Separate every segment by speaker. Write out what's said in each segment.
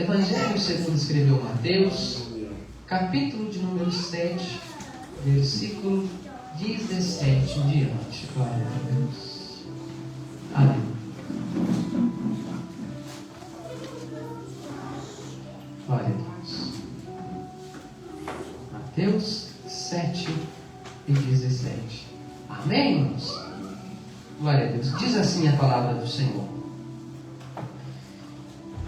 Speaker 1: Evangelho segundo escreveu Mateus, capítulo de número 7, versículo 17 em diante. Glória a Deus. Amém. Glória a Deus. Mateus 7 e 17. Amém, irmãos? Glória a Deus. Diz assim a palavra do Senhor: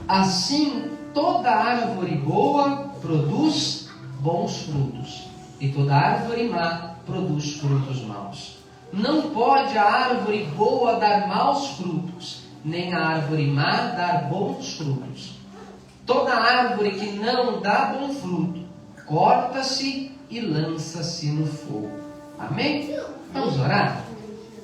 Speaker 1: assim, toda árvore boa produz bons frutos, e toda árvore má produz frutos maus. Não pode a árvore boa dar maus frutos, nem a árvore má dar bons frutos. Toda árvore que não dá bom fruto, corta-se e lança-se no fogo. Amém? Vamos orar?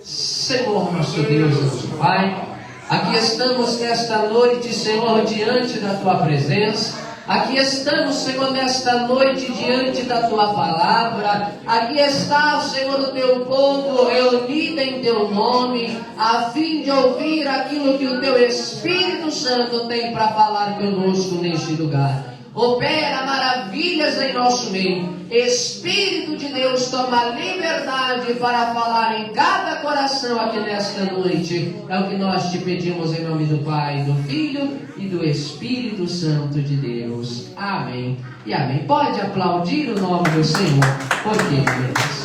Speaker 1: Senhor nosso Deus, nosso Pai, aqui estamos nesta noite, Senhor, diante da Tua presença. Aqui estamos, Senhor, nesta noite diante da Tua palavra. Aqui está, Senhor, o Teu povo reunido em Teu nome, a fim de ouvir aquilo que o Teu Espírito Santo tem para falar conosco neste lugar. Opera maravilhas em nosso meio. Espírito de Deus, toma liberdade para falar em cada coração aqui nesta noite. É o que nós te pedimos em nome do Pai, do Filho e do Espírito Santo de Deus. Amém e amém. Pode aplaudir o nome do Senhor, porque Ele merece.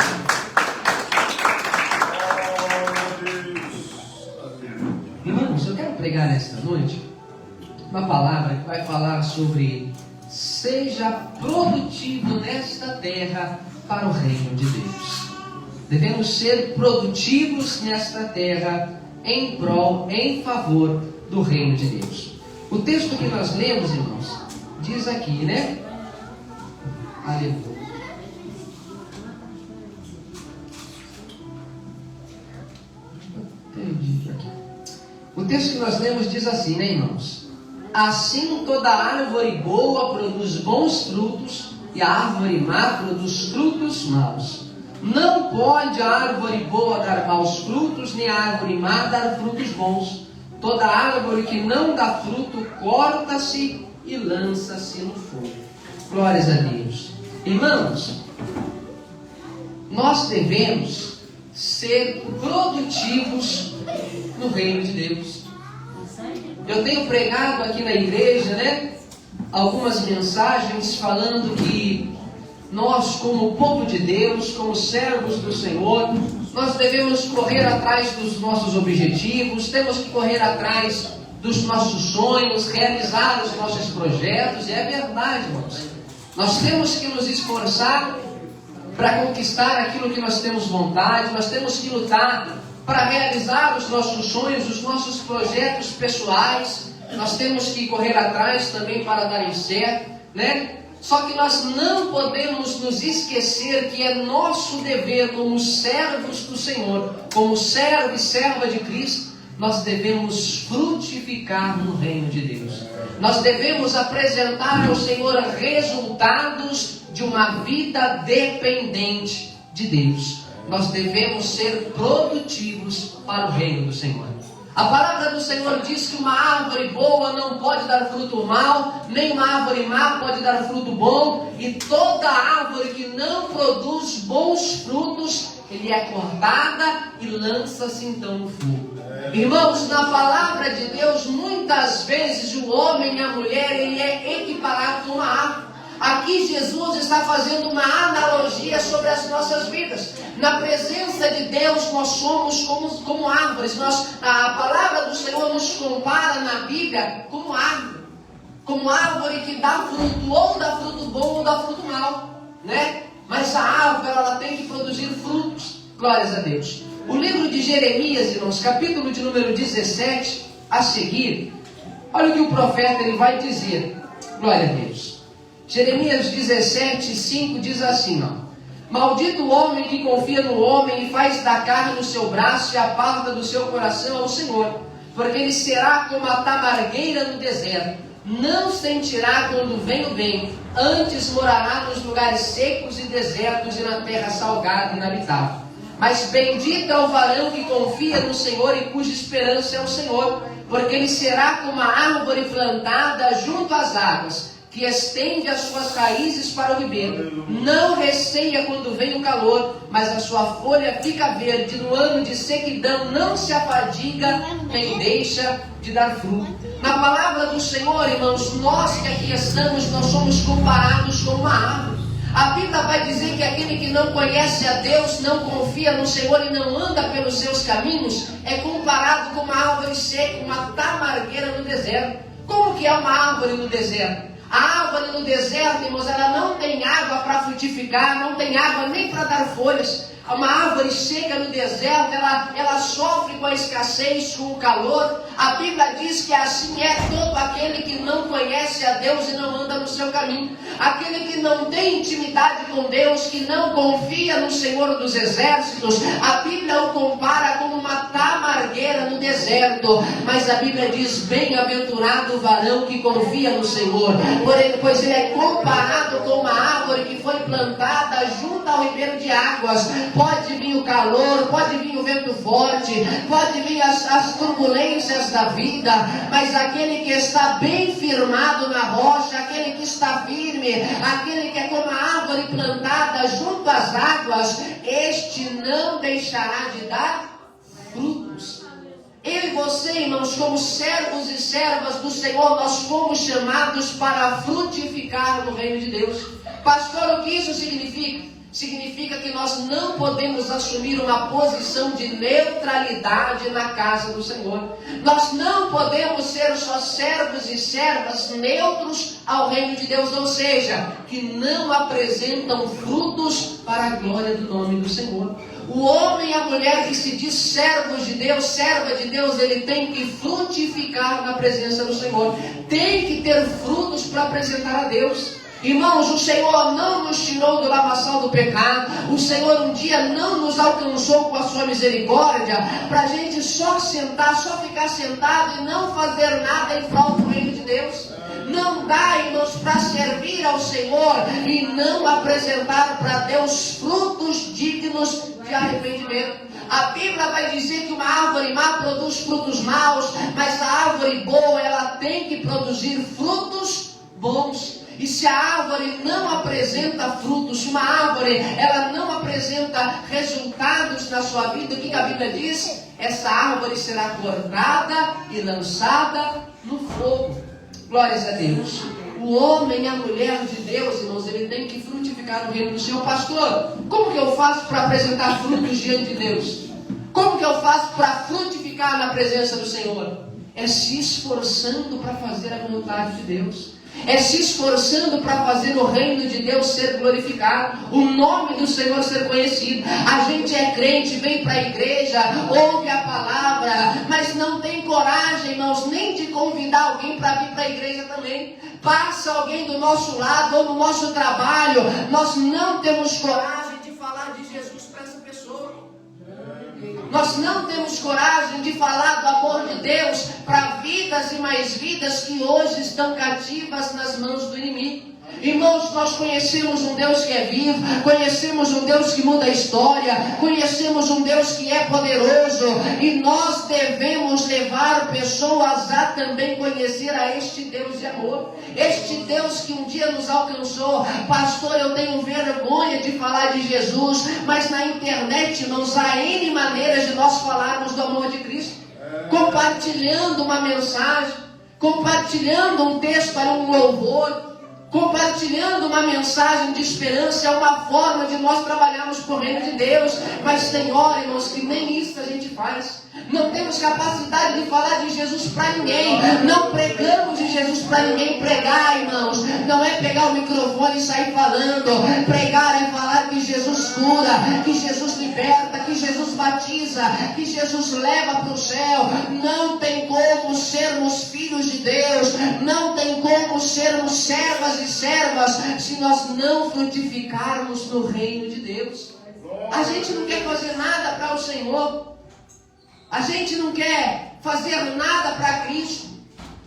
Speaker 1: Irmãos, eu quero pregar nesta noite uma palavra que vai falar sobre: seja produtivo nesta terra para o reino de Deus. Devemos ser produtivos nesta terra em prol, em favor do reino de Deus. O texto que nós lemos, irmãos, diz aqui, né? Aleluia. O texto que nós lemos diz assim, né, irmãos? Assim, toda árvore boa produz bons frutos, e a árvore má produz frutos maus. Não pode a árvore boa dar maus frutos, nem a árvore má dar frutos bons. Toda árvore que não dá fruto, corta-se e lança-se no fogo. Glórias a Deus. Irmãos, nós devemos ser produtivos no reino de Deus. Eu tenho pregado aqui na igreja, né, algumas mensagens falando que nós, como povo de Deus, como servos do Senhor, nós devemos correr atrás dos nossos objetivos, temos que correr atrás dos nossos sonhos, realizar os nossos projetos, e é verdade, irmãos. Nós temos que nos esforçar para conquistar aquilo que nós temos vontade, nós temos que lutar para realizar os nossos sonhos, os nossos projetos pessoais. Nós temos que correr atrás também para dar certo, né? Só que nós não podemos nos esquecer que é nosso dever como servos do Senhor, como servo e serva de Cristo, nós devemos frutificar no reino de Deus. Nós devemos apresentar ao Senhor resultados de uma vida dependente de Deus. Nós devemos ser produtivos para o reino do Senhor. A palavra do Senhor diz que uma árvore boa não pode dar fruto mau, nem uma árvore má pode dar fruto bom, e toda árvore que não produz bons frutos, ele é cortada e lança-se então no fogo. Irmãos, na palavra de Deus, muitas vezes o homem e a mulher, ele é equiparado com uma árvore. Aqui Jesus está fazendo uma analogia sobre as nossas vidas. Na presença de Deus nós somos como árvores. A palavra do Senhor nos compara na Bíblia como árvore. Como árvore que dá fruto, ou dá fruto bom ou dá fruto mau, né? Mas a árvore, ela tem que produzir frutos. Glórias a Deus. O livro de Jeremias, irmãos, capítulo de número 17, a seguir, olha o que o profeta ele vai dizer. Glória a Deus. Jeremias 17, 5 diz assim, ó: maldito o homem que confia no homem e faz da carne o seu braço e aparta do seu coração ao Senhor, porque ele será como a tamargueira no deserto, não sentirá quando vem o bem, antes morará nos lugares secos e desertos e na terra salgada e inabitável. Mas bendito é o varão que confia no Senhor e cuja esperança é o Senhor, porque ele será como a árvore plantada junto às águas, que estende as suas raízes para o ribeiro. Não receia quando vem o calor, mas a sua folha fica verde. No ano de sequidão não se afadiga, nem deixa de dar fruto. Na palavra do Senhor, irmãos, nós que aqui estamos, nós somos comparados com uma árvore. A Bíblia vai dizer que aquele que não conhece a Deus, não confia no Senhor e não anda pelos seus caminhos, é comparado com uma árvore seca, uma tamargueira no deserto. Como que é uma árvore no deserto? A árvore no deserto, irmãos, ela não tem água para frutificar, não tem água nem para dar folhas. Uma árvore seca no deserto, ela sofre com a escassez, com o calor. A Bíblia diz que assim é todo aquele que não conhece a Deus e não anda no seu caminho. Aquele que não tem intimidade com Deus, que não confia no Senhor dos Exércitos, a Bíblia o compara como uma tamargueira no deserto. Mas a Bíblia diz, bem-aventurado o varão que confia no Senhor, pois ele é comparado com uma árvore que foi plantada junto ao ribeiro de águas. Pode vir o calor, pode vir o vento forte, pode vir as turbulências da vida, mas aquele que está bem firmado na rocha, aquele que está firme, aquele que é como a árvore plantada junto às águas, este não deixará de dar frutos. Eu e você, irmãos, como servos e servas do Senhor, nós fomos chamados para frutificar no reino de Deus. Pastor, o que isso significa? Significa que nós não podemos assumir uma posição de neutralidade na casa do Senhor. Nós não podemos ser só servos e servas neutros ao reino de Deus, ou seja, que não apresentam frutos para a glória do nome do Senhor. O homem e a mulher que se diz servos de Deus, serva de Deus, ele tem que frutificar na presença do Senhor. Tem que ter frutos para apresentar a Deus. Irmãos, o Senhor não nos tirou do lamaçal do pecado. O Senhor um dia não nos alcançou com a sua misericórdia para a gente só sentar, só ficar sentado e não fazer nada em prol do reino de Deus. Não dá, irmãos, para servir ao Senhor e não apresentar para Deus frutos dignos de arrependimento. A Bíblia vai dizer que uma árvore má produz frutos maus, mas a árvore boa, ela tem que produzir frutos bons. E se a árvore não apresenta frutos, se uma árvore ela não apresenta resultados na sua vida, o que a Bíblia diz? Essa árvore será cortada e lançada no fogo. Glórias a Deus. O homem e a mulher de Deus, irmãos, ele tem que frutificar no reino do Senhor. Pastor, como que eu faço para apresentar frutos diante de Deus? Como que eu faço para frutificar na presença do Senhor? É se esforçando para fazer a vontade de Deus. É se esforçando para fazer o reino de Deus ser glorificado, o nome do Senhor ser conhecido. A gente é crente, vem para a igreja, ouve a palavra, mas não tem coragem, irmãos, nem de convidar alguém para vir para a igreja também. Passa alguém do nosso lado ou no nosso trabalho, nós não temos coragem de falar de Jesus para essa pessoa. Nós não temos coragem de falar do amor de Deus para vidas e mais vidas que hoje estão cativas nas mãos do inimigo. Irmãos, nós conhecemos um Deus que é vivo, conhecemos um Deus que muda a história, conhecemos um Deus que é poderoso, e nós devemos levar pessoas a também conhecer a este Deus de amor, este Deus que um dia nos alcançou. Pastor, eu tenho vergonha de falar de Jesus, mas na internet, irmãos, há N maneiras de nós falarmos do amor de Cristo, compartilhando uma mensagem, compartilhando um texto para um louvor, compartilhando uma mensagem de esperança. É uma forma de nós trabalharmos por reino de Deus. Mas tem hora, irmãos, que nem isso a gente faz. Não temos capacidade de falar de Jesus para ninguém. Não pregamos de Jesus para ninguém. Pregar, irmãos, não é pegar o microfone e sair falando. Pregar é falar que Jesus cura, que Jesus liberta, que Jesus batiza, que Jesus leva para o céu. Não tem como sermos filhos de Deus, não tem como sermos servas e servas se nós não frutificarmos no reino de Deus. A gente não quer fazer nada para o Senhor. A gente não quer fazer nada para Cristo.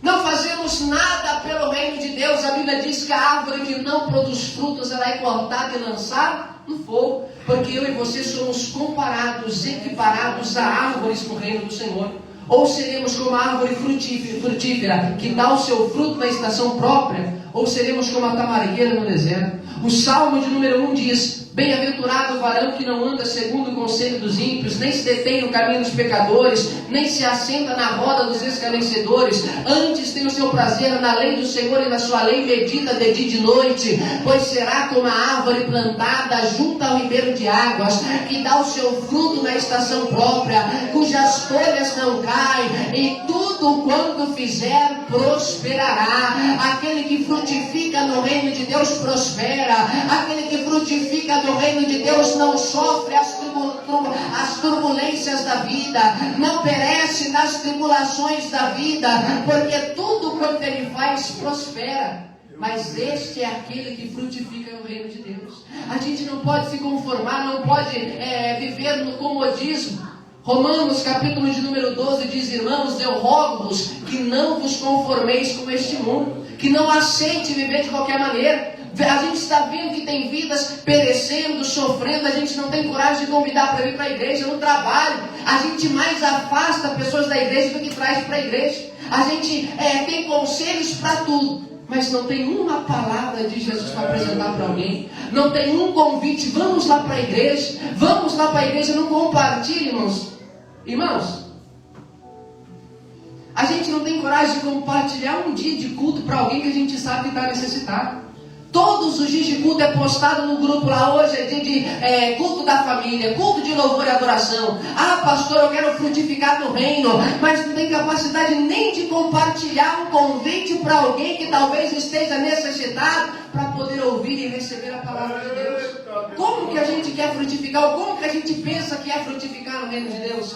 Speaker 1: Não fazemos nada pelo reino de Deus. A Bíblia diz que a árvore que não produz frutos, ela é cortada e lançada no fogo. Porque eu e você somos comparados, equiparados a árvores no reino do Senhor. Ou seremos como a árvore frutífera, que dá o seu fruto na estação própria, ou seremos como a tamargueira no deserto. O Salmo de número 1 diz: bem-aventurado o varão que não anda segundo o conselho dos ímpios, nem se detém no caminho dos pecadores, nem se assenta na roda dos escarnecedores. Antes tem o seu prazer na lei do Senhor, e na sua lei medita de dia e de noite. Pois será como a árvore plantada junto ao ribeiro de águas, que dá o seu fruto na estação própria, cujas folhas não caem, e tudo quanto fizer prosperará. Aquele que frutifica no reino de Deus prospera. Aquele que frutifica no reino de Deus não sofre as turbulências da vida, não perece nas tribulações da vida, porque tudo quanto ele faz prospera. Mas este é aquele que frutifica no reino de Deus. A gente não pode se conformar, não pode viver no comodismo. Romanos capítulo de número 12 diz: irmãos, eu rogo-vos que não vos conformeis com este mundo, que não aceite viver de qualquer maneira. A gente está vendo que tem vidas perecendo, sofrendo. A gente não tem coragem de convidar para vir para a igreja. No trabalho, a gente mais afasta pessoas da igreja do que traz para a igreja. A gente tem conselhos para tudo, mas não tem uma palavra de Jesus para apresentar para alguém. Não tem um convite: vamos lá para a igreja, vamos lá para a igreja. Não compartilhe, irmãos. A gente não tem coragem de compartilhar um dia de culto para alguém que a gente sabe que está necessitado. Todos os dias de culto é postado no grupo lá. Hoje é dia de culto da família, culto de louvor e adoração. Ah, pastor, eu quero frutificar no reino, mas não tem capacidade nem de compartilhar um convite para alguém que talvez esteja necessitado para poder ouvir e receber a palavra de Deus. Como que a gente quer frutificar? Ou como que a gente pensa que é frutificar no reino de Deus?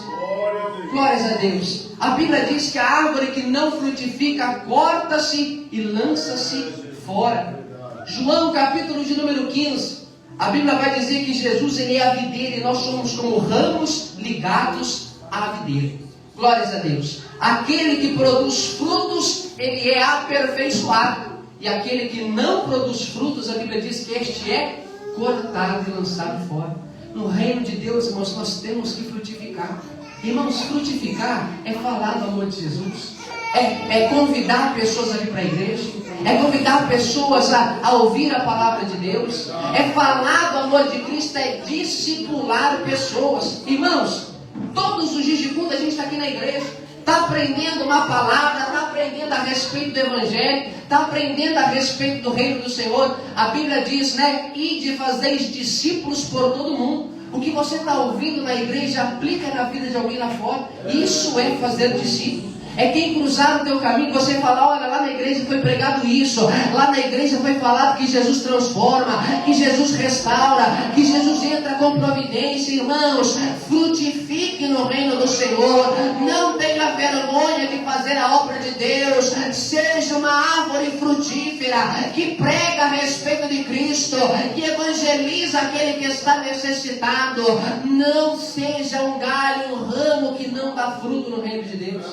Speaker 1: Glórias a Deus. A Bíblia diz que a árvore que não frutifica corta-se e lança-se fora. João capítulo de número 15, a Bíblia vai dizer que Jesus, ele é a videira e nós somos como ramos ligados à videira. Glórias a Deus. Aquele que produz frutos, ele é aperfeiçoado, e aquele que não produz frutos, a Bíblia diz que este é cortado e lançado fora. No reino de Deus, irmãos, nós temos que frutificar. Irmãos, frutificar é falar do amor de Jesus, é convidar pessoas a vir para a igreja, é convidar pessoas a ouvir a palavra de Deus, é falar do amor de Cristo, é discipular pessoas. Irmãos, todos os dias de culto a gente está aqui na igreja, está aprendendo uma palavra, está aprendendo a respeito do Evangelho, está aprendendo a respeito do reino do Senhor. A Bíblia diz, ide fazeis discípulos por todo mundo. O que você está ouvindo na igreja, aplica na vida de alguém lá fora. Isso é fazer discípulo. É quem cruzar o teu caminho, você fala: olha, lá na igreja foi pregado isso, lá na igreja foi falado que Jesus transforma, que Jesus restaura, que Jesus entra com providência. Irmãos, frutifique no reino do Senhor, não tenha vergonha de fazer a obra de Deus, seja uma árvore frutífera, que prega a respeito de Cristo, que evangeliza aquele que está necessitado. Não seja um galho, um ramo que não dá fruto no reino de Deus.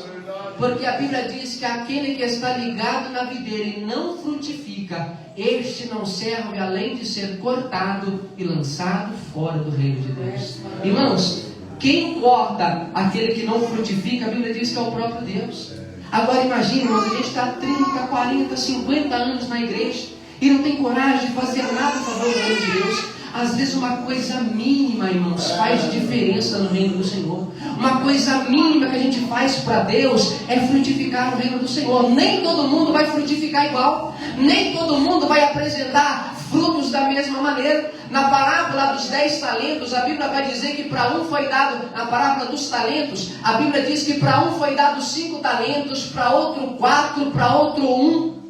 Speaker 1: Porque a Bíblia diz que aquele que está ligado na videira e não frutifica, este não serve além de ser cortado e lançado fora do reino de Deus. Irmãos, quem corta aquele que não frutifica, a Bíblia diz que é o próprio Deus. Agora imagine, irmãos, a gente está 30, 40, 50 anos na igreja e não tem coragem de fazer nada a favor do reino de Deus. Às vezes uma coisa mínima, irmãos, faz diferença no reino do Senhor. Uma coisa mínima que a gente faz para Deus é frutificar no reino do Senhor. Nem todo mundo vai frutificar igual. Nem todo mundo vai apresentar frutos da mesma maneira. Na parábola dos 10 talentos, a Bíblia vai dizer que para um foi dado, na parábola dos talentos, a Bíblia diz que para um foi dado 5 talentos, para outro 4, para outro 1,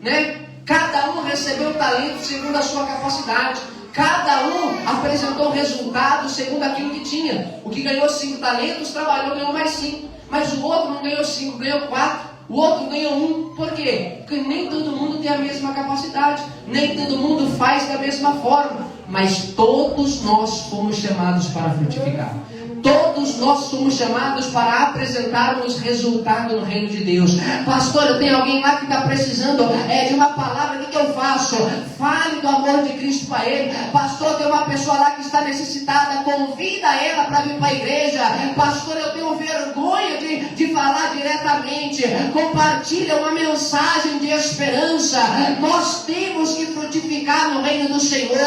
Speaker 1: Cada um recebeu talento segundo a sua capacidade. Cada um apresentou resultado segundo aquilo que tinha. O que ganhou 5 talentos, trabalhou, ganhou mais 5. Mas o outro não ganhou 5, ganhou 4. O outro ganhou 1. Por quê? Porque nem todo mundo tem a mesma capacidade. Nem todo mundo faz da mesma forma. Mas todos nós fomos chamados para frutificar. Todos nós somos chamados para apresentarmos resultado no reino de Deus. Pastor, eu tenho alguém lá que está precisando de uma palavra. O que eu faço? Fale do amor de Cristo para ele. Pastor, tem uma pessoa lá que está necessitada, convida ela para vir para a igreja. Pastor, eu tenho vergonha de falar diretamente. Compartilha uma mensagem de esperança. Nós temos que frutificar no reino do Senhor.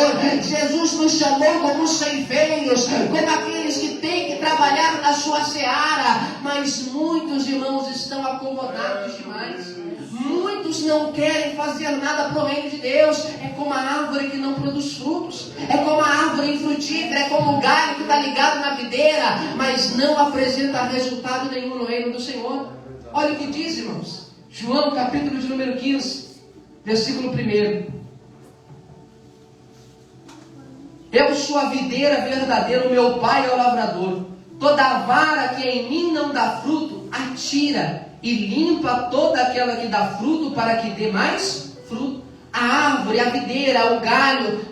Speaker 1: Jesus nos chamou como ceifeiros, como aqueles que têm que trabalhar na sua seara, mas muitos irmãos estão acomodados demais. Muitos não querem fazer nada para o reino de Deus. É como a árvore que não produz frutos, é como a árvore infrutífera, é como o galho que está ligado na videira, mas não apresenta resultado nenhum no reino do Senhor. Olha o que diz, irmãos, João capítulo de número 15, versículo 1. Eu sou a videira verdadeira, o meu pai é o lavrador. Toda vara que em mim não dá fruto, atira e limpa toda aquela que dá fruto, para que dê mais fruto. A árvore, a videira, o galho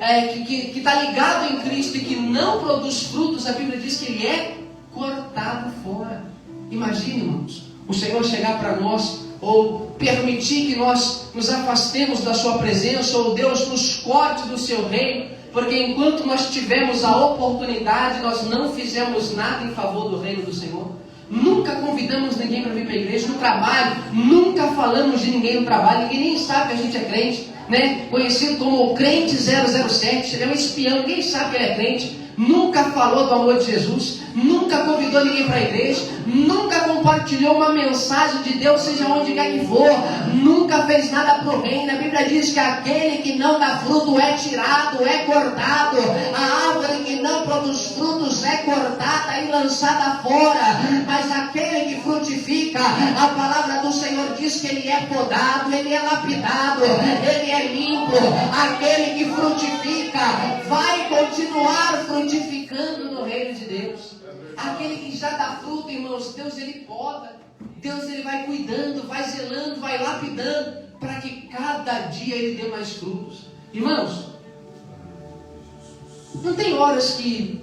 Speaker 1: que está ligado em Cristo e que não produz frutos, a Bíblia diz que ele é cortado fora. Imagine, irmãos, o Senhor chegar para nós, ou permitir que nós nos afastemos da sua presença, ou Deus nos corte do seu reino, porque enquanto nós tivemos a oportunidade, nós não fizemos nada em favor do reino do Senhor. Nunca convidamos ninguém para vir para a igreja. No trabalho, nunca falamos de ninguém no trabalho. Ninguém nem sabe que a gente é crente, né? Conhecido como crente 007. Ele é um espião, ninguém sabe que ele é crente. Nunca falou do amor de Jesus. Nunca convidou ninguém para a igreja. Nunca compartilhou uma mensagem de Deus, seja onde quer que for. Nunca fez nada para o reino. A Bíblia diz que aquele que não dá fruto é tirado, é cortado. A árvore que não produz frutos é cortada e lançada fora. Mas aquele que frutifica, a palavra do Senhor diz que ele é podado, ele é lapidado, ele é limpo. Aquele que frutifica vai continuar frutificando no reino de Deus. Aquele que já dá fruto, irmãos, Deus ele poda, Deus ele vai cuidando, vai zelando, vai lapidando, para que cada dia ele dê mais frutos. Irmãos, não tem horas que,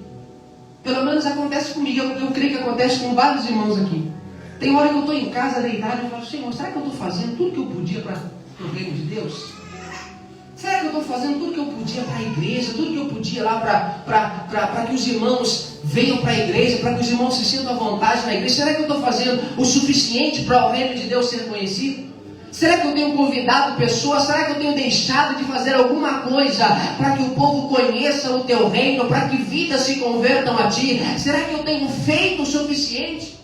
Speaker 1: pelo menos acontece comigo, eu creio que acontece com vários irmãos aqui. Tem hora que eu estou em casa deitado e eu falo, Senhor, será que eu estou fazendo tudo que eu podia para o reino de Deus? Será que eu estou fazendo tudo que eu podia para a igreja, tudo que eu podia lá para que os irmãos venham para a igreja, para que os irmãos se sintam à vontade na igreja? Será que eu estou fazendo o suficiente para o reino de Deus ser conhecido? Será que eu tenho convidado pessoas? Será que eu tenho deixado de fazer alguma coisa para que o povo conheça o teu reino, para que vidas se convertam a ti? Será que eu tenho feito o suficiente?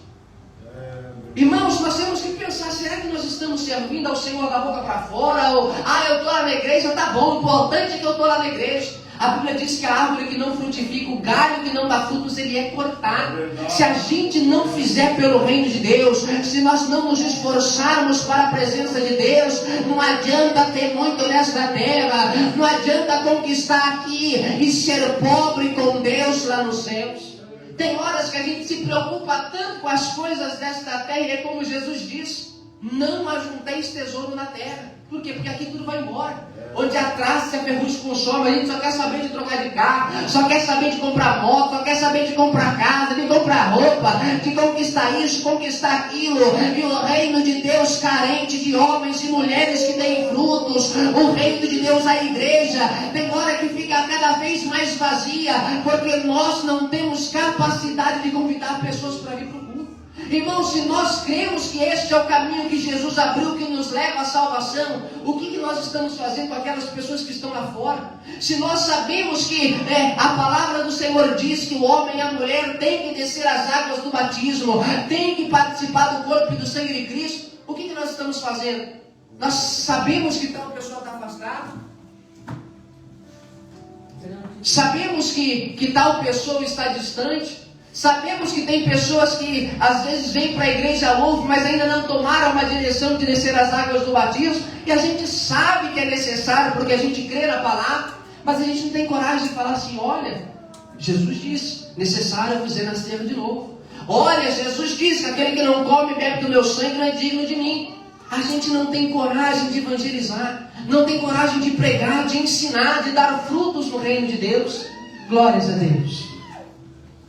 Speaker 1: Irmãos, nós temos que pensar, será que nós estamos servindo ao Senhor da boca para fora? Ou, eu estou lá na igreja, tá bom, o importante é que eu estou lá na igreja. A Bíblia diz que a árvore que não frutifica, o galho que não dá frutos, ele é cortado. Se a gente não fizer pelo reino de Deus, se nós não nos esforçarmos para a presença de Deus, não adianta ter muito nesta terra, não adianta conquistar aqui e ser pobre com Deus lá nos céus. Tem horas que a gente se preocupa tanto com as coisas desta terra, e é como Jesus diz, não ajunteis tesouro na terra. Por quê? Porque aqui tudo vai embora. Onde a traça e a ferrugem consome, a gente só quer saber de trocar de carro, só quer saber de comprar moto, só quer saber de comprar casa, de comprar roupa, de conquistar isso, conquistar aquilo. E o reino de Deus carente de homens e mulheres que têm frutos. O reino de Deus, a igreja, tem hora que fica cada vez mais vazia, porque nós não temos capacidade de convidar pessoas para vir para o culto. Irmãos, se nós cremos que este é o caminho que Jesus abriu, que nos leva à salvação, o que nós estamos fazendo com aquelas pessoas que estão lá fora? Se nós sabemos que a palavra do Senhor diz que o homem e a mulher têm que descer as águas do batismo, têm que participar do corpo e do sangue de Cristo, o que nós estamos fazendo? Nós sabemos que tal pessoa está afastada? Sabemos que tal pessoa está distante? Sabemos que tem pessoas que às vezes vêm para a igreja novo, mas ainda não tomaram uma direção de descer as águas do batismo, e a gente sabe que é necessário, porque a gente crê na palavra, mas a gente não tem coragem de falar assim, olha, Jesus disse, necessário vos nascer de novo. Olha, Jesus disse que aquele que não come e bebe do meu sangue não é digno de mim. A gente não tem coragem de evangelizar, não tem coragem de pregar, de ensinar, de dar frutos no reino de Deus. Glórias a Deus.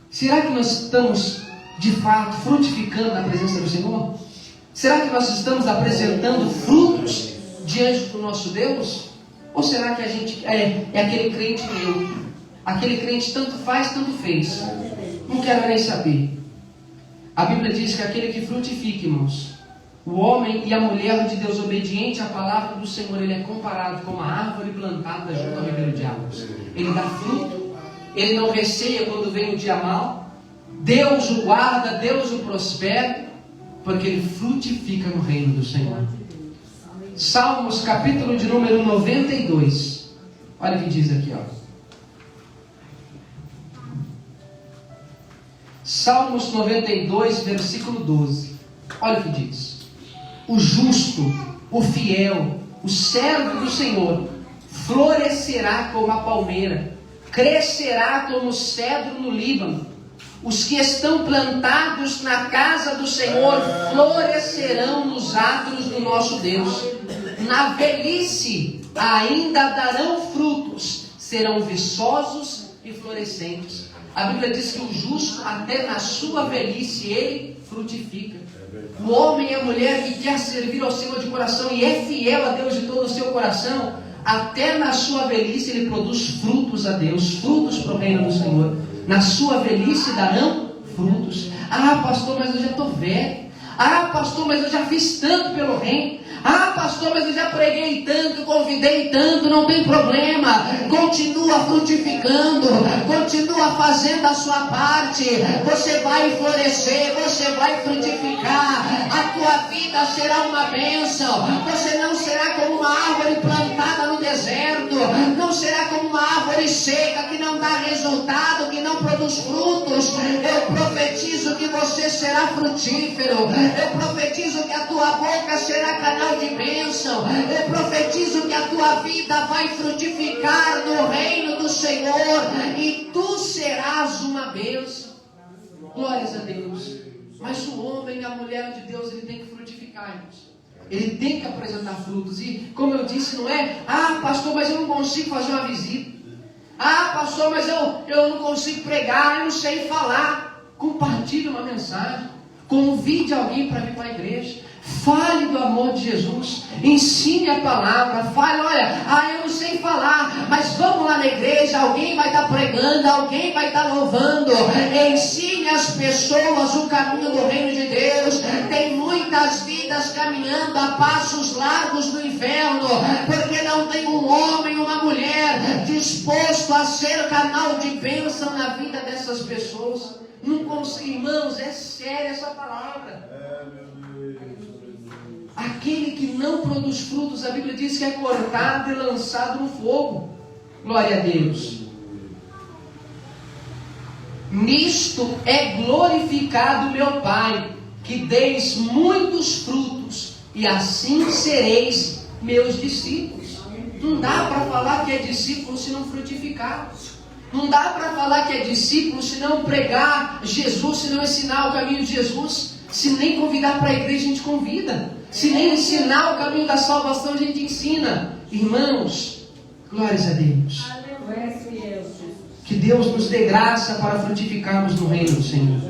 Speaker 1: Será que nós estamos, de fato, frutificando na presença do Senhor? Será que nós estamos apresentando frutos diante do nosso Deus? Ou será que a gente é aquele crente neutro? Aquele crente tanto faz, tanto fez. Não quero nem saber. A Bíblia diz que aquele que frutifica, irmãos, o homem e a mulher de Deus obediente à palavra do Senhor, ele é comparado com uma árvore plantada junto ao ribeiro de águas. Ele dá fruto, ele não receia quando vem o dia mau. Deus o guarda, Deus o prospera, porque ele frutifica no reino do Senhor. Salmos, capítulo de número 92. Olha o que diz aqui, ó. Salmos 92, versículo 12. Olha o que diz. O justo, o fiel, o servo do Senhor, florescerá como a palmeira, crescerá como o cedro no Líbano. Os que estão plantados na casa do Senhor florescerão nos átrios do nosso Deus. Na velhice ainda darão frutos, serão viçosos e florescentes. A Bíblia diz que o justo, até na sua velhice, ele frutifica. O homem e a mulher que quer servir ao Senhor de coração e é fiel a Deus de todo o seu coração, até na sua velhice ele produz frutos a Deus, frutos para o reino do Senhor. Na sua velhice darão frutos. Ah, pastor, mas eu já estou velho. Ah, pastor, mas eu já fiz tanto pelo reino. Ah, pastor, mas eu já preguei tanto, convidei tanto. Não tem problema. Continua frutificando. Continua fazendo a sua parte. Você vai florescer. Você vai frutificar. A tua vida será uma bênção. Você não será como uma árvore plantada no deserto. Não será como uma árvore seca que não dá resultado, que não produz frutos. Eu profetizo que você será frutífero. Eu profetizo que a tua boca será canal de bênção. Eu profetizo que a tua vida vai frutificar no reino do Senhor e tu serás uma bênção. Glórias a Deus. Mas o homem e a mulher de Deus, ele tem que frutificar, irmãos. Ele tem que apresentar frutos. E como eu disse, não é: ah, pastor, mas eu não consigo fazer uma visita. Ah, pastor, mas eu não consigo pregar, eu não sei falar. Compartilhe uma mensagem. Convide alguém para vir para a igreja. Fale do amor de Jesus. Ensine a palavra. Fale: olha, eu não sei falar, mas vamos lá na igreja. Alguém vai estar pregando, alguém vai estar louvando. Ensine as pessoas o caminho do reino de Deus. Tem muitas vidas caminhando a passos largos do inferno, porque não tem um homem, uma mulher disposto a ser canal de bênção na vida dessas pessoas. Não consigo, irmãos, é séria essa palavra. Aquele que não produz frutos, a Bíblia diz que é cortado e lançado no fogo. Glória a Deus. Nisto é glorificado meu Pai, que deis muitos frutos, e assim sereis meus discípulos. Não dá para falar que é discípulo se não frutificar. Não dá para falar que é discípulo se não pregar Jesus, se não ensinar o caminho de Jesus. Se nem convidar para a igreja, a gente convida. Se nem ensinar o caminho da salvação, a gente ensina. Irmãos, glórias a Deus. Que Deus nos dê graça para frutificarmos no reino do Senhor.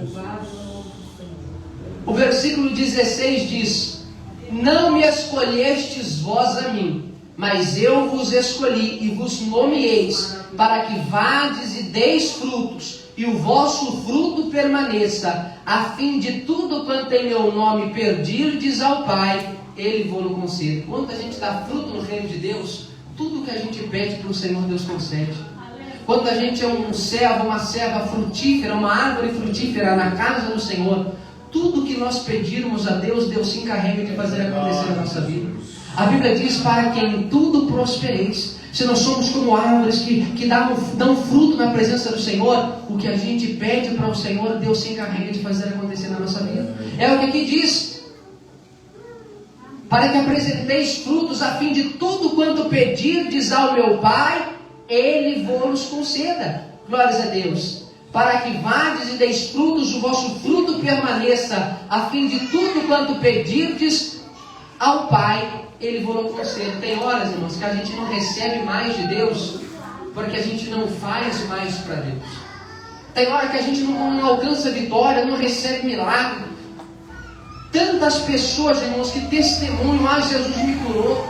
Speaker 1: O versículo 16 diz: não me escolhestes vós a mim, mas eu vos escolhi e vos nomeeis, para que vades e deis frutos, e o vosso fruto permaneça, a fim de tudo quanto em meu nome pedirdes ao Pai, Ele vos concede. Quando a gente dá fruto no reino de Deus, tudo que a gente pede para o Senhor, Deus concede. Quando a gente é um servo, uma serva frutífera, uma árvore frutífera na casa do Senhor, tudo que nós pedirmos a Deus, Deus se encarrega de fazer acontecer na nossa vida. A Bíblia diz: para que em tudo prospereis. Se nós somos como árvores que dão fruto na presença do Senhor, o que a gente pede para o Senhor, Deus se encarrega de fazer acontecer na nossa vida. É o que aqui diz: para que apresenteis frutos, a fim de tudo quanto pedirdes ao meu Pai, Ele vos conceda. Glórias a Deus. Para que vades e deis frutos, o vosso fruto permaneça, a fim de tudo quanto pedirdes ao Pai, Ele vos concede. Tem horas, irmãos, que a gente não recebe mais de Deus, porque a gente não faz mais para Deus. Tem hora que a gente não alcança vitória, não recebe milagre. Tantas pessoas, irmãos, que testemunham: Jesus me curou,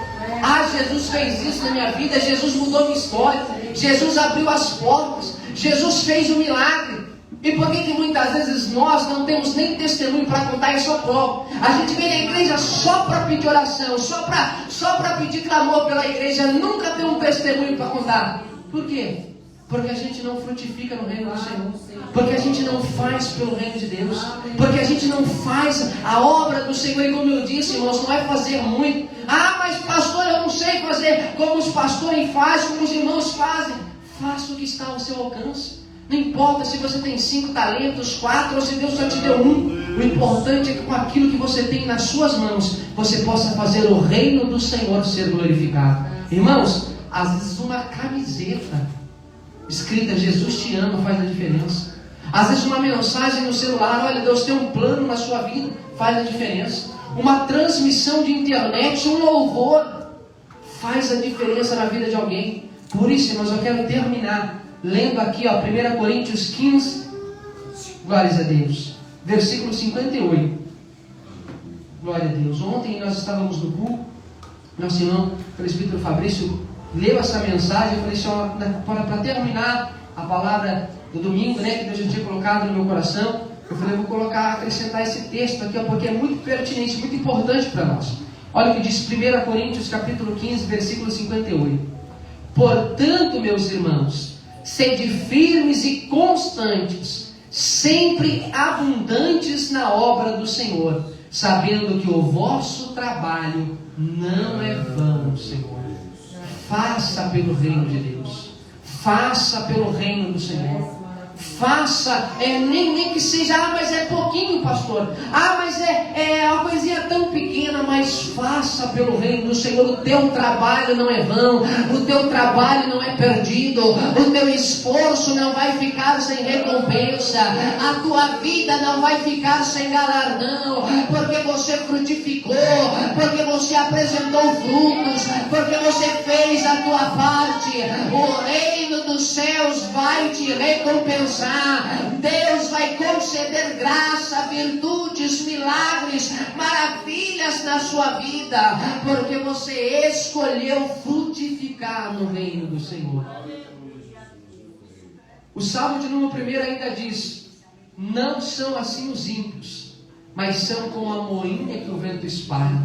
Speaker 1: Ah, Jesus fez isso na minha vida, Jesus mudou minha história, Jesus abriu as portas, Jesus fez um milagre. E por que muitas vezes nós não temos nem testemunho para contar isso ao povo? A gente vem na igreja só para pedir oração, só para pedir clamor pela igreja, nunca tem um testemunho para contar. Por quê? Porque a gente não frutifica no reino do Senhor, porque a gente não faz pelo reino de Deus, porque a gente não faz a obra do Senhor. E como eu disse, irmãos, não é fazer muito. Ah, mas pastor, eu não sei fazer como os pastores fazem, como os irmãos fazem. Faça o que está ao seu alcance. Não importa se você tem 5 talentos, 4, ou se Deus só te deu 1. O importante é que com aquilo que você tem nas suas mãos, você possa fazer o reino do Senhor ser glorificado. Irmãos, às vezes uma camiseta escrita Jesus te ama faz a diferença. Às vezes uma mensagem no celular, olha, Deus tem um plano na sua vida, faz a diferença. Uma transmissão de internet, um louvor, faz a diferença na vida de alguém. Por isso, irmãos, eu quero terminar lendo aqui, 1 Coríntios 15, glórias a Deus, versículo 58. Glória a Deus. Ontem nós estávamos no culto, nosso irmão presbítero Fabrício leu essa mensagem. Eu falei assim, para terminar a palavra do domingo, né, que Deus já tinha colocado no meu coração, eu falei, eu vou acrescentar esse texto aqui, porque é muito pertinente, muito importante para nós. Olha o que diz 1 Coríntios capítulo 15, versículo 58. Portanto, meus irmãos, sede firmes e constantes, sempre abundantes na obra do Senhor, sabendo que o vosso trabalho não é vão, Senhor. Faça pelo reino de Deus, faça pelo reino do Senhor. Faça, nem que seja, mas é pouquinho, pastor. Mas é uma coisinha tão pequena, mas faça pelo reino do Senhor. O teu trabalho não é vão, o teu trabalho não é perdido, o teu esforço não vai ficar sem recompensa, a tua vida não vai ficar sem galardão, porque você frutificou, porque você apresentou frutos, porque você fez a tua parte. O reino dos céus vai te recompensar. Deus vai conceder graça, virtudes, milagres, maravilhas na sua vida, porque você escolheu frutificar no reino do Senhor. O Salmo de número 1 ainda diz: não são assim os ímpios, mas são como a moinha que o vento espalha.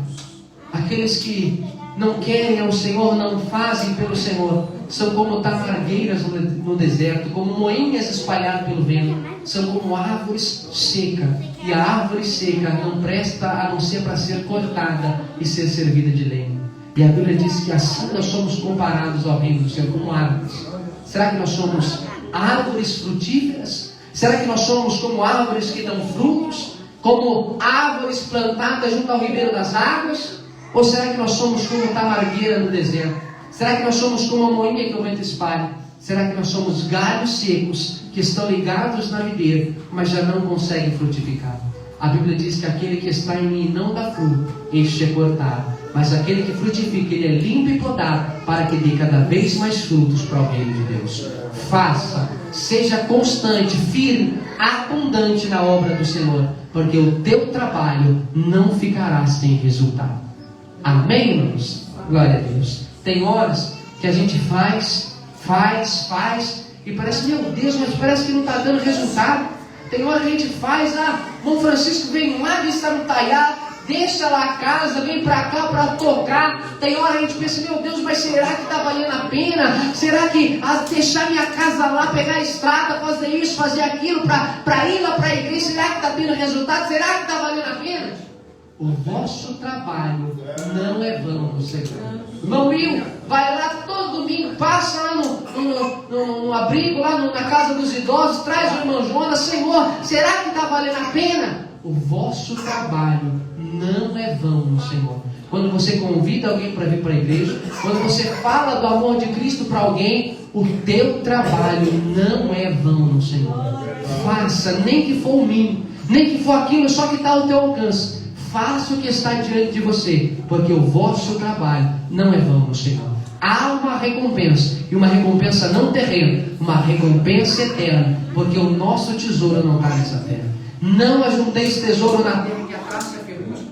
Speaker 1: Aqueles que não querem ao Senhor, não fazem pelo Senhor, são como tamargueiras no deserto, como moinhas espalhadas pelo vento, são como árvores secas, e a árvore seca não presta a não ser para ser cortada e ser servida de lenha. E a Bíblia diz que assim nós somos comparados ao reino do Senhor, como árvores. Será que nós somos árvores frutíferas? Será que nós somos como árvores que dão frutos? Como árvores plantadas junto ao ribeiro das águas? Ou será que nós somos como tamargueira no deserto? Será que nós somos como a moinha que o vento espalha? Será que nós somos galhos secos que estão ligados na videira, mas já não conseguem frutificar? A Bíblia diz que aquele que está em mim não dá fruto, este é cortado. Mas aquele que frutifica, ele é limpo e podado, para que dê cada vez mais frutos para o reino de Deus. Faça, seja constante, firme, abundante na obra do Senhor, porque o teu trabalho não ficará sem resultado. Amém, irmãos? Glória a Deus. Tem horas que a gente faz, e parece, meu Deus, mas parece que não está dando resultado. Tem hora que a gente faz, irmão Francisco vem lá de Sarutaiá, deixa lá a casa, vem para cá para tocar. Tem hora que a gente pensa, meu Deus, mas será que está valendo a pena? Será que deixar minha casa lá, pegar a estrada, fazer isso, fazer aquilo, para ir lá para a igreja, será que está tendo resultado? Será que está valendo a pena? O vosso trabalho não é vão no Senhor. Irmão Will, vai lá todo domingo, passa lá no abrigo, lá na casa dos idosos, traz o irmão Jonas. Senhor, será que está valendo a pena? O vosso trabalho não é vão no Senhor. Quando você convida alguém para vir para a igreja, quando você fala do amor de Cristo para alguém, o teu trabalho não é vão no Senhor. Faça, nem que for o mínimo, nem que for aquilo só que está ao teu alcance. Faça o que está diante de você, porque o vosso trabalho não é vão no Senhor. Há uma recompensa, e uma recompensa não terrena, uma recompensa eterna, porque o nosso tesouro não está nessa terra. Não ajunteis tesouro na terra, que a traça é ferrugem,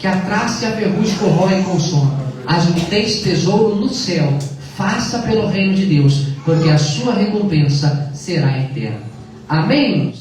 Speaker 1: que a traça e a ferrugem corroem com o som. Mas o que tens tesouro no céu, faça pelo reino de Deus, porque a sua recompensa será eterna. Amém?